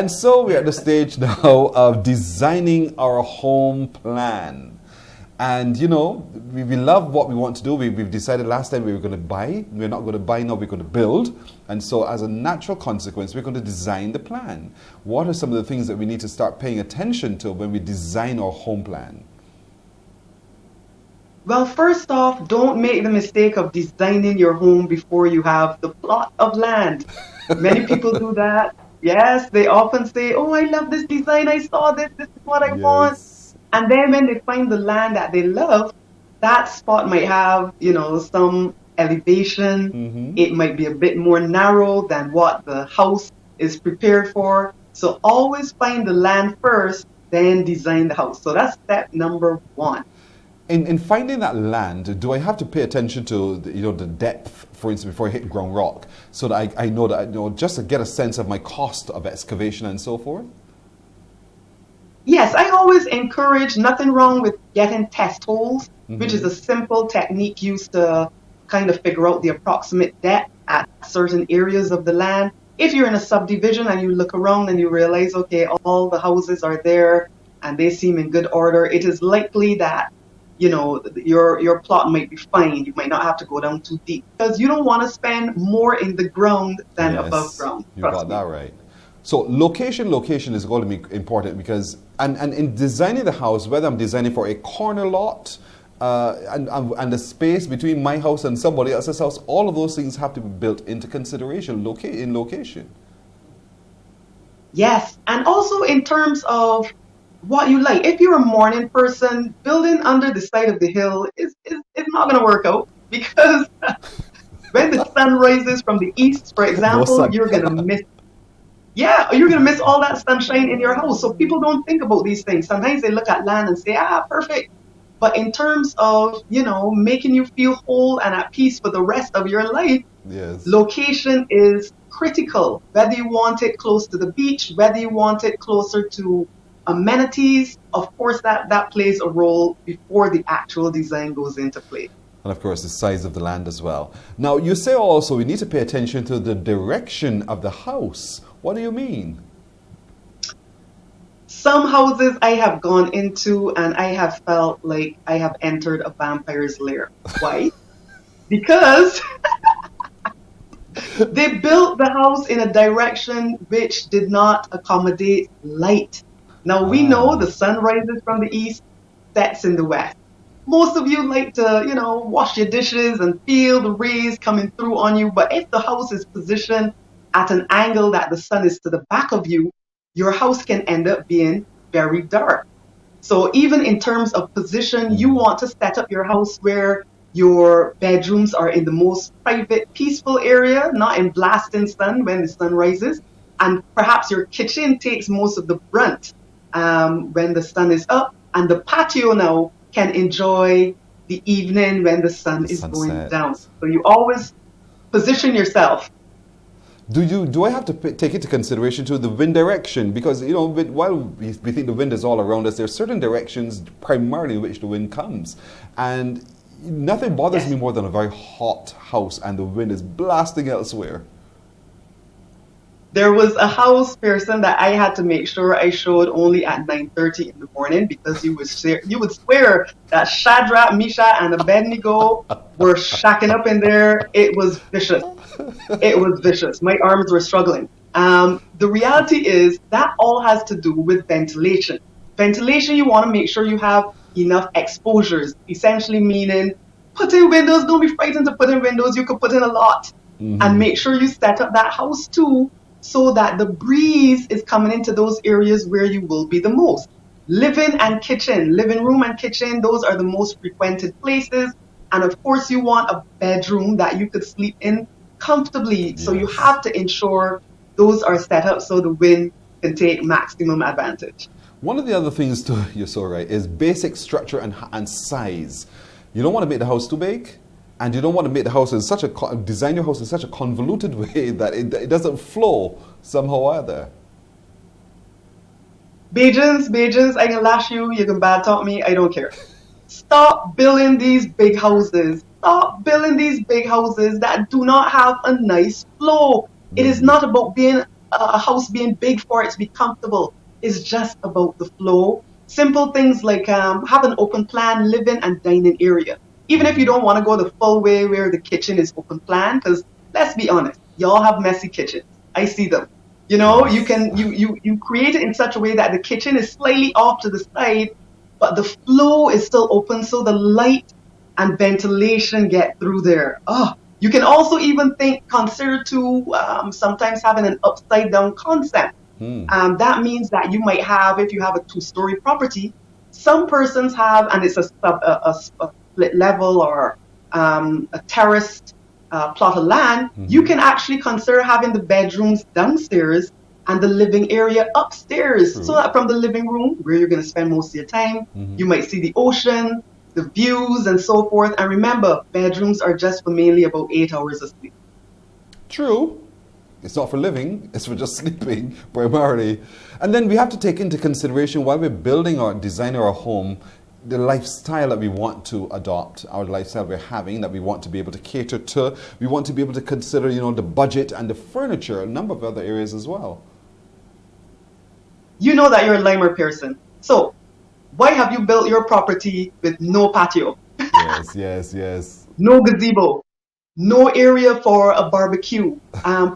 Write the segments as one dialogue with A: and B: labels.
A: And so we're at the stage now of designing our home plan. And you know, we love what we want to do. We've decided last time we were going to buy. We're not going to buy now, we're going to build. And so as a natural consequence, we're going to design the plan. What are some of the things that we need to start paying attention to when we design our home plan?
B: Well, first off, don't make the mistake of designing your home before you have the plot of land. Many people do that. Yes, they often say, oh, I love this design. I saw this is what I want.
A: Yes.
B: And then when they find the land that they love, that spot might have, some elevation. It might be a bit more narrow than what the house is prepared for. So always find the land first, then design the house. So that's step number one.
A: In finding that land, do I have to pay attention to the depth, for instance, before I hit ground rock, so that I know that just to get a sense of my cost of excavation and so forth?
B: Yes, I always encourage, nothing wrong with getting test holes, which is a simple technique used to kind of figure out the approximate depth at certain areas of the land. If you're in a subdivision and you look around and you realize, okay, all the houses are there and they seem in good order, it is likely that your plot might be fine. You might not have to go down too deep because you don't want to spend more in the ground than above ground.
A: You got that right. So location is going to be important because, and in designing the house, whether I'm designing for a corner lot and the space between my house and somebody else's house, all of those things have to be built into consideration in location.
B: Yes, and also in terms of what you like. If you're a morning person, building under the side of the hill is not going to work out because when the sun rises from the east, for example, you're going to miss. Yeah, you're going to miss all that sunshine in your house. So people don't think about these things. Sometimes they look at land and say, perfect. But in terms of, making you feel whole and at peace for the rest of your life,
A: yes,
B: location is critical. Whether you want it close to the beach, whether you want it closer to amenities, of course, that plays a role before the actual design goes into play.
A: And of course, the size of the land as well. Now, you say also we need to pay attention to the direction of the house. What do you mean?
B: Some houses I have gone into and I have felt like I have entered a vampire's lair. Why? Because they built the house in a direction which did not accommodate light. Now, we know the sun rises from the east, sets in the west. Most of you like to, wash your dishes and feel the rays coming through on you. But if the house is positioned at an angle that the sun is to the back of you, your house can end up being very dark. So even in terms of position, you want to set up your house where your bedrooms are in the most private, peaceful area, not in blasting sun when the sun rises. And perhaps your kitchen takes most of the brunt when the sun is up, and the patio now can enjoy the evening when the sun is going down. So you always position yourself.
A: Do I have to take into consideration to the wind direction? Because, while we think the wind is all around us, there are certain directions primarily in which the wind comes. And nothing bothers me more than a very hot house and the wind is blasting elsewhere.
B: There was a house person that I had to make sure I showed only at 9:30 in the morning because you would swear that Shadrach, Meshach, and Abednego were shacking up in there. It was vicious. It was vicious. My arms were struggling. The reality is that all has to do with ventilation. Ventilation, you want to make sure you have enough exposures, essentially meaning put in windows. Don't be frightened to put in windows. You could put in a lot. And make sure you set up that house too, so that the breeze is coming into those areas where you will be the most. Living room and kitchen, those are the most frequented places. And of course, you want a bedroom that you could sleep in comfortably. Yes. So you have to ensure those are set up so the wind can take maximum advantage.
A: One of the other things, too, you're so right, is basic structure and size. You don't want to make the house too big. And you don't want to make the house design your house in such a convoluted way that it doesn't flow somehow either.
B: Bajans, I can lash you, you can bad talk me, I don't care. Stop building these big houses. Stop building these big houses that do not have a nice flow. It is not about being a house being big for it to be comfortable. It's just about the flow. Simple things like have an open plan living and dining area. Even if you don't want to go the full way where the kitchen is open plan, because let's be honest, y'all have messy kitchens. I see them. You know, you
A: Yes.
B: can you create it in such a way that the kitchen is slightly off to the side, but the flow is still open, so the light and ventilation get through there. Oh, you can also even consider to sometimes having an upside down concept.
A: Hmm.
B: That means that you might have, if you have a two-story property, some persons have, and it's a split level or a terraced plot of land, you
A: Hmm.
B: can actually consider having the bedrooms downstairs and the living area upstairs. So
A: True.
B: that from the living room, where you're going to spend most of your time,
A: Hmm.
B: you might see the ocean, the views, and so forth. And remember, bedrooms are just for mainly about 8 hours of sleep.
A: True. It's not for living, it's for just sleeping primarily. And then we have to take into consideration while we're building or designing our home, the lifestyle that we want to adopt, our lifestyle we're having, that we want to be able to cater to. We want to be able to consider, the budget and the furniture, a number of other areas as well.
B: You know that you're a Limer person. So why have you built your property with no patio,
A: Yes, yes, yes.
B: no gazebo, no area for a barbecue?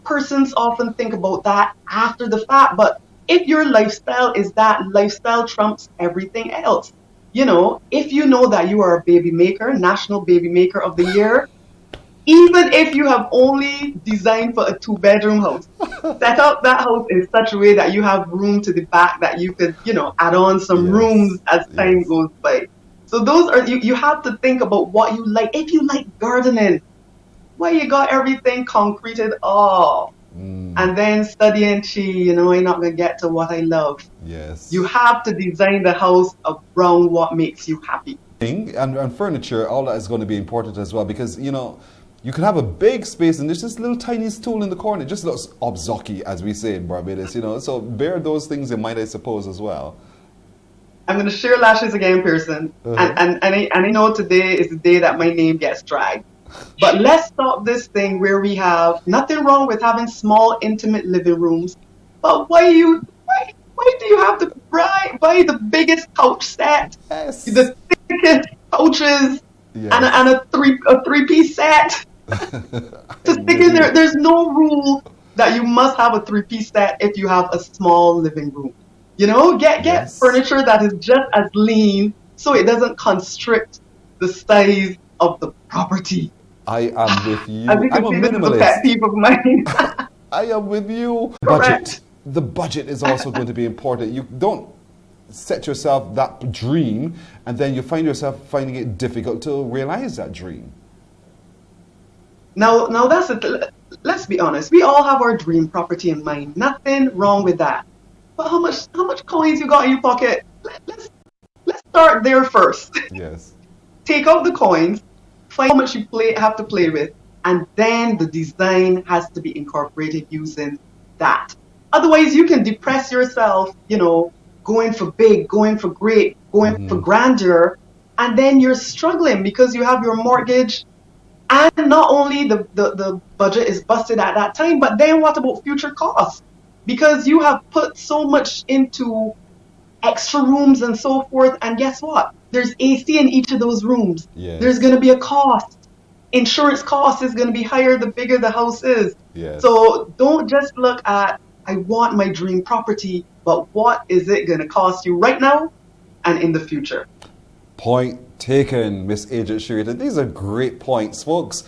B: Persons often think about that after the fact, but if your lifestyle is that, lifestyle trumps everything else. You know, if you know that you are a baby maker, National Baby Maker of the Year, even if you have only designed for a two-bedroom house, set up that house in such a way that you have room to the back that you could, add on some
A: Yes,
B: rooms as time
A: yes.
B: goes by. So those are, you have to think about what you like. If you like gardening, why you got everything concreted off?
A: Mm,
B: And then studying chi, I'm not gonna get to what I love.
A: yes.
B: You have to design the house around what makes you happy.
A: And furniture, all that is going to be important as well because, you can have a big space and there's this little tiny stool in the corner. It just looks obzocky, as we say in Barbados, So bear those things in mind, I suppose, as well.
B: I'm gonna share lashes again, Pearson.
A: Uh-huh.
B: And I know today is the day that my name gets dragged. But let's stop this thing where we have nothing wrong with having small, intimate living rooms. But why do you have to buy the biggest couch set,
A: Yes.
B: the thickest couches, and
A: Yes.
B: a three-piece set to
A: I'm
B: stick
A: with
B: in there?
A: you.
B: There's no rule that you must have a three-piece set if you have a small living room. Get
A: Yes.
B: furniture that is just as lean so it doesn't constrict the size of the property.
A: I am with
B: As
A: you.
B: you
A: I'm
B: can
A: a
B: see, this is a pet
A: minimalist.
B: peeve of mine.
A: I am with you. Budget.
B: Correct.
A: The budget is also going to be important. You don't set yourself that dream and then you find yourself finding it difficult to realize that dream.
B: Now that's it. Let's be honest. We all have our dream property in mind. Nothing wrong with that. But how much coins you got in your pocket? Let's start there first.
A: Yes.
B: Take out the coins, find how much you have to play with, and then the design has to be incorporated using that. Otherwise, you can depress yourself, going for big, going for great, going for
A: Hmm.
B: grandeur, and then you're struggling because you have your mortgage, and not only the budget is busted at that time, but then what about future costs? Because you have put so much into extra rooms and so forth. And guess what? There's AC in each of those rooms. There's
A: Yes.
B: going to be a cost. Insurance cost is going to be higher the bigger the house is.
A: Yes.
B: So don't just look at, I want my dream property, but what is it going to cost you right now and in the future?
A: Point taken, Miss Agent Sharita. These are great points, folks.